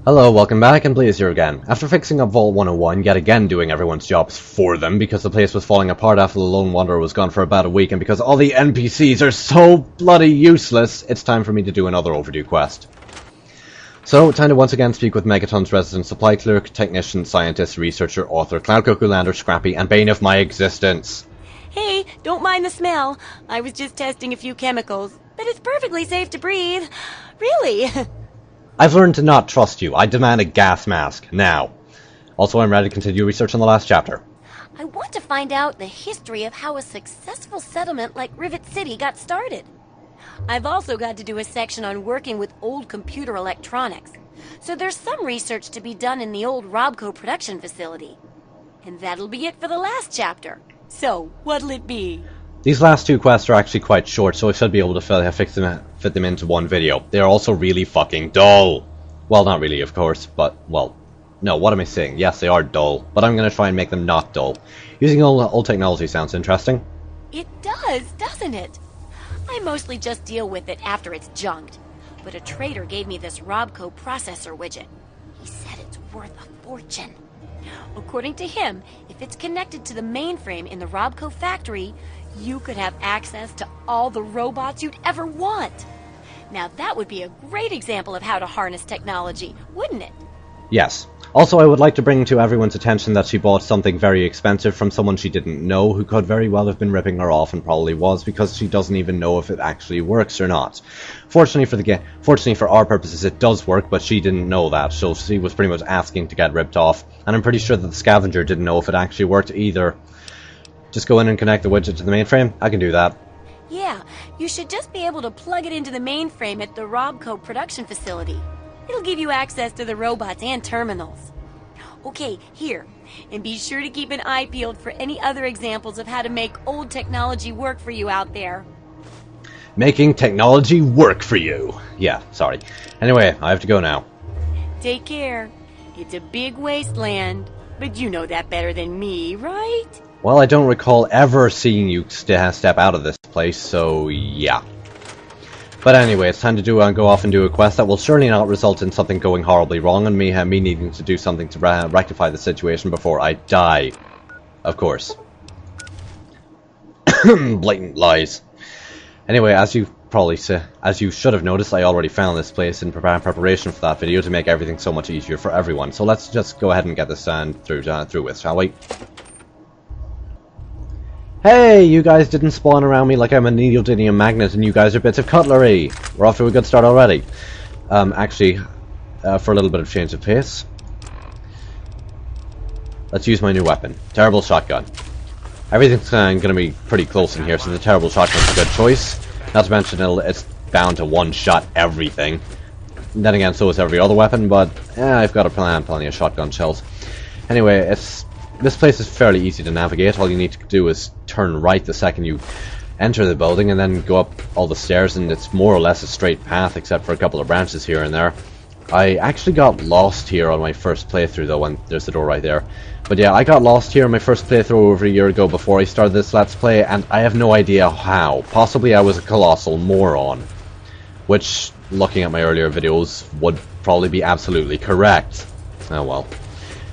Hello, welcome back, and Blaze here again. After fixing up Vault 101, yet again doing everyone's jobs for them, because the place was falling apart after the Lone Wanderer was gone for about a week, and because all the NPCs are so bloody useless, it's time for me to do another overdue quest. So, time to once again speak with Megaton's resident supply clerk, technician, scientist, researcher, author, Cloud Cuckoo Lander, Scrappy, and bane of my existence. Hey, don't mind the smell. I was just testing a few chemicals, but it's perfectly safe to breathe. Really? I've learned to not trust you. I demand a gas mask, now. Also, I'm ready to continue research on the last chapter. I want to find out the history of how a successful settlement like Rivet City got started. I've also got to do a section on working with old computer electronics. So there's some research to be done in the old Robco production facility. And that'll be it for the last chapter. So, what'll it be? These last two quests are actually quite short, so I should be able to fit them into one video. They are also really fucking dull. Well, not really, of course, but, well, no, what am I saying? Yes, they are dull, but I'm going to try and make them not dull. Using old technology sounds interesting. It does, doesn't it? I mostly just deal with it after it's junked. But a trader gave me this Robco processor widget. He said it's worth a fortune. According to him, if it's connected to the mainframe in the Robco factory, you could have access to all the robots you'd ever want. Now that would be a great example of how to harness technology, wouldn't it? Yes. Also, I would like to bring to everyone's attention that she bought something very expensive from someone she didn't know, who could very well have been ripping her off, and probably was, because she doesn't even know if it actually works or not. Fortunately for our purposes, it does work, but she didn't know that, so she was pretty much asking to get ripped off, and I'm pretty sure that the scavenger didn't know if it actually worked either. Just go in and connect the widget to the mainframe? I can do that. Yeah, you should just be able to plug it into the mainframe at the Robco production facility. It'll give you access to the robots and terminals. Okay, here. And be sure to keep an eye peeled for any other examples of how to make old technology work for you out there. Making technology work for you. Yeah, sorry. Anyway, I have to go now. Take care. It's a big wasteland, but you know that better than me, right? Well, I don't recall ever seeing you step out of this place, so yeah. But anyway, it's time to go off and do a quest that will surely not result in something going horribly wrong and me needing to do something to rectify the situation before I die. Of course. Blatant lies. Anyway, as you should have noticed, I already found this place in preparation for that video to make everything so much easier for everyone. So let's just go ahead and get this through with, shall we? Hey, you guys didn't spawn around me like I'm a neodymium magnet and you guys are bits of cutlery. We're off to a good start already. Actually, for a little bit of change of pace, let's use my new weapon. Terrible shotgun. Everything's going to be pretty close in here, so the terrible shotgun's a good choice. Not to mention it's bound to one-shot everything. And then again, so is every other weapon, but I've got plenty of shotgun shells. Anyway, this place is fairly easy to navigate. All you need to do is turn right the second you enter the building and then go up all the stairs, and it's more or less a straight path except for a couple of branches here and there. I actually got lost here on my first playthrough though, and there's the door right there. But yeah, I got lost here on my first playthrough over a year ago before I started this Let's Play, and I have no idea how. Possibly I was a colossal moron. Which, looking at my earlier videos, would probably be absolutely correct. Oh well.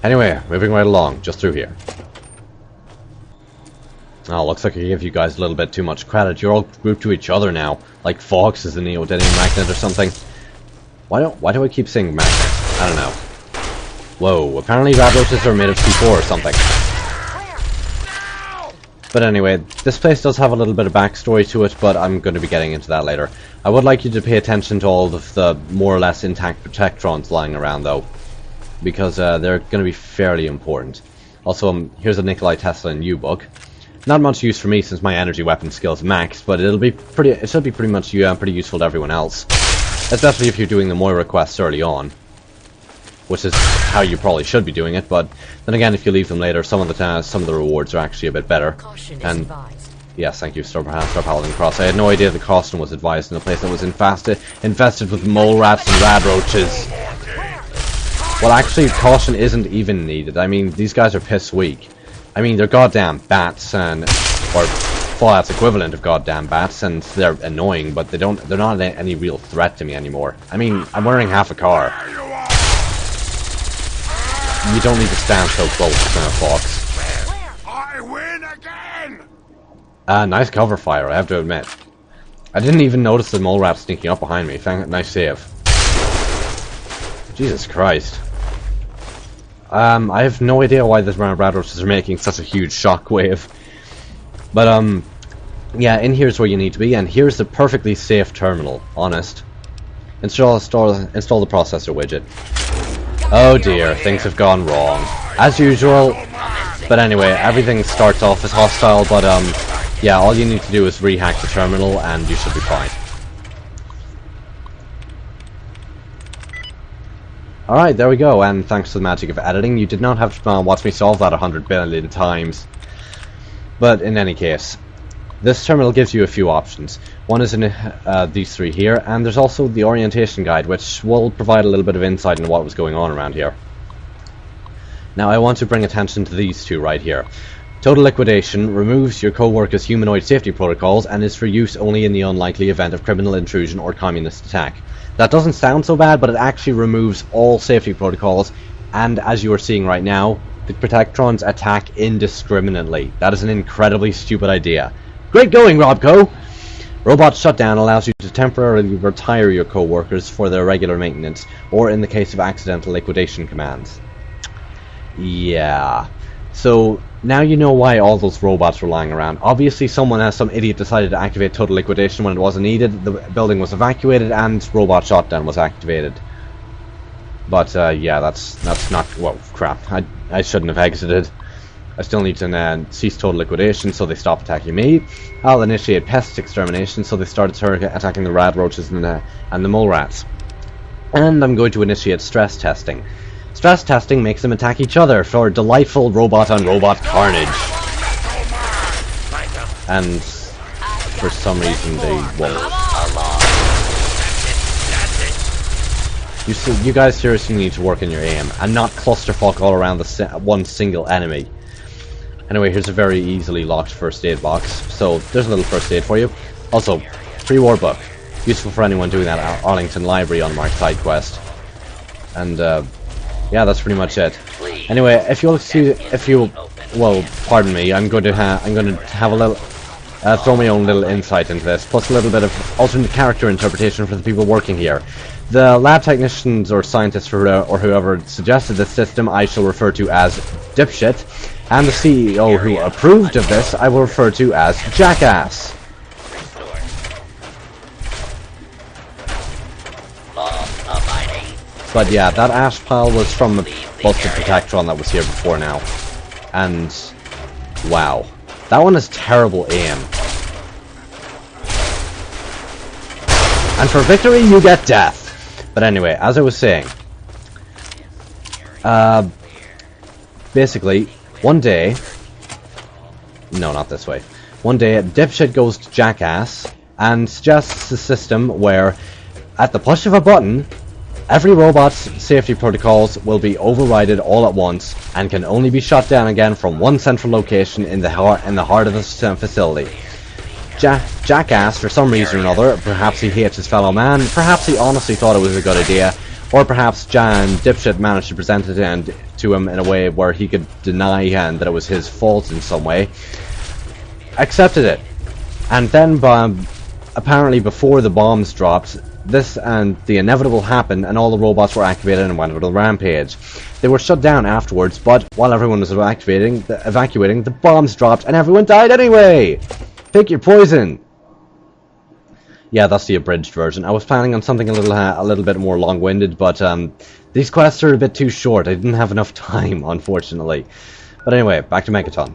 Anyway, moving right along, just through here. Oh, looks like I gave you guys a little bit too much credit. You're all grouped to each other now, like Fox is a neodymium magnet or something. Why do I keep saying magnet? I don't know. Whoa, apparently rad roaches are made of C4 or something. But anyway, this place does have a little bit of backstory to it, but I'm going to be getting into that later. I would like you to pay attention to all of the more or less intact protectrons lying around though, because they're going to be fairly important. Also, here's a Nikolai Tesla in U-book. Not much use for me since my energy weapon skill's maxed, but it should be pretty much pretty useful to everyone else, especially if you're doing the Moira quests early on, which is how you probably should be doing it. But then again, if you leave them later, some of the rewards are actually a bit better. And yes, thank you, Star Paladin Cross. I had no idea the caution was advised in a place that was infested with mole rats and rad roaches. Well, actually, caution isn't even needed. I mean, these guys are piss weak. I mean, they're goddamn bats, or Fallout's equivalent of goddamn bats, and they're annoying, but they're not any real threat to me anymore. I mean, I'm wearing half a car. you don't need to stand so close, Fox. I win again! Nice cover fire, I have to admit. I didn't even notice the mole rat sneaking up behind me. Nice save. Jesus Christ. I have no idea why the rat roaches are making such a huge shockwave. But, yeah, in here's where you need to be, and here's the perfectly safe terminal, honest. Install the processor widget. Oh dear, things have gone wrong. As usual. But anyway, everything starts off as hostile, but, yeah, all you need to do is rehack the terminal, and you should be fine. Alright, there we go, and thanks to the magic of editing, you did not have to watch me solve that 100 billion times. But in any case, this terminal gives you a few options. One is in these three here, and there's also the orientation guide, which will provide a little bit of insight into what was going on around here. Now I want to bring attention to these two right here. Total Liquidation removes your co-workers' humanoid safety protocols and is for use only in the unlikely event of criminal intrusion or communist attack. That doesn't sound so bad, but it actually removes all safety protocols, and as you are seeing right now, the Protectrons attack indiscriminately. That is an incredibly stupid idea. Great going, Robco! Robot Shutdown allows you to temporarily retire your co-workers for their regular maintenance, or in the case of accidental liquidation commands. Yeah. So, now you know why all those robots were lying around. Obviously some idiot decided to activate Total Liquidation when it wasn't needed, the building was evacuated, and Robot Shutdown was activated. But, yeah, that's not... Whoa, crap. I shouldn't have exited. I still need to cease Total Liquidation so they stop attacking me. I'll initiate Pest Extermination so they start attacking the rat roaches and the mole rats. And I'm going to initiate Stress Testing. Stress testing makes them attack each other for delightful robot-on-robot carnage. And for some reason they won't. You guys seriously need to work on your aim and not clusterfuck all around one single enemy. Anyway, here's a very easily locked first aid box. So there's a little first aid for you. Also, pre-war book, useful for anyone doing that Arlington Library unmarked side quest. And yeah, that's pretty much it. Anyway, well, pardon me, I'm going to have a little, throw my own little insight into this, plus a little bit of alternate character interpretation for the people working here. The lab technicians or scientists or whoever suggested this system I shall refer to as Dipshit, and the CEO who approved of this I will refer to as Jackass. But yeah, that ash pile was from a busted Protectron that was here before now. And wow, that one has terrible aim. And for victory you get death. But anyway, as I was saying, basically, one day, no, not this way. One day, Dipshit goes to Jackass and suggests a system where, at the push of a button, every robot's safety protocols will be overridden all at once and can only be shut down again from one central location in the heart of the facility. Jackass, for some reason or another, perhaps he hates his fellow man, perhaps he honestly thought it was a good idea, or perhaps Dipshit managed to present it to him in a way where he could deny that it was his fault in some way, accepted it. And then, apparently before the bombs dropped, this and the inevitable happened and all the robots were activated and went on a rampage. They were shut down afterwards, but while everyone was evacuating, the bombs dropped and everyone died anyway! Pick your poison! Yeah, that's the abridged version. I was planning on something a little bit more long-winded, but these quests are a bit too short. I didn't have enough time, unfortunately. But anyway, back to Megaton.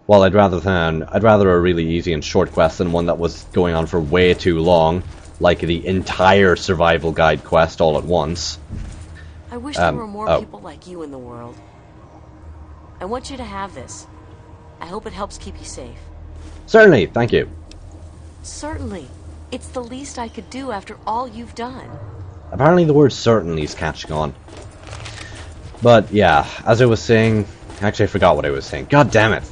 Well, I'd rather a really easy and short quest than one that was going on for way too long, like the entire survival guide quest all at once. I wish there were more people like you in the world. I want you to have this. I hope it helps keep you safe. Certainly, thank you. Certainly. It's the least I could do after all you've done. Apparently the word certainly is catching on. But yeah, as I was saying, actually I forgot what I was saying. God damn it.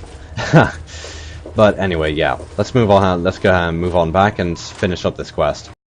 But anyway, yeah, let's move on. Let's go move on back and finish up this quest.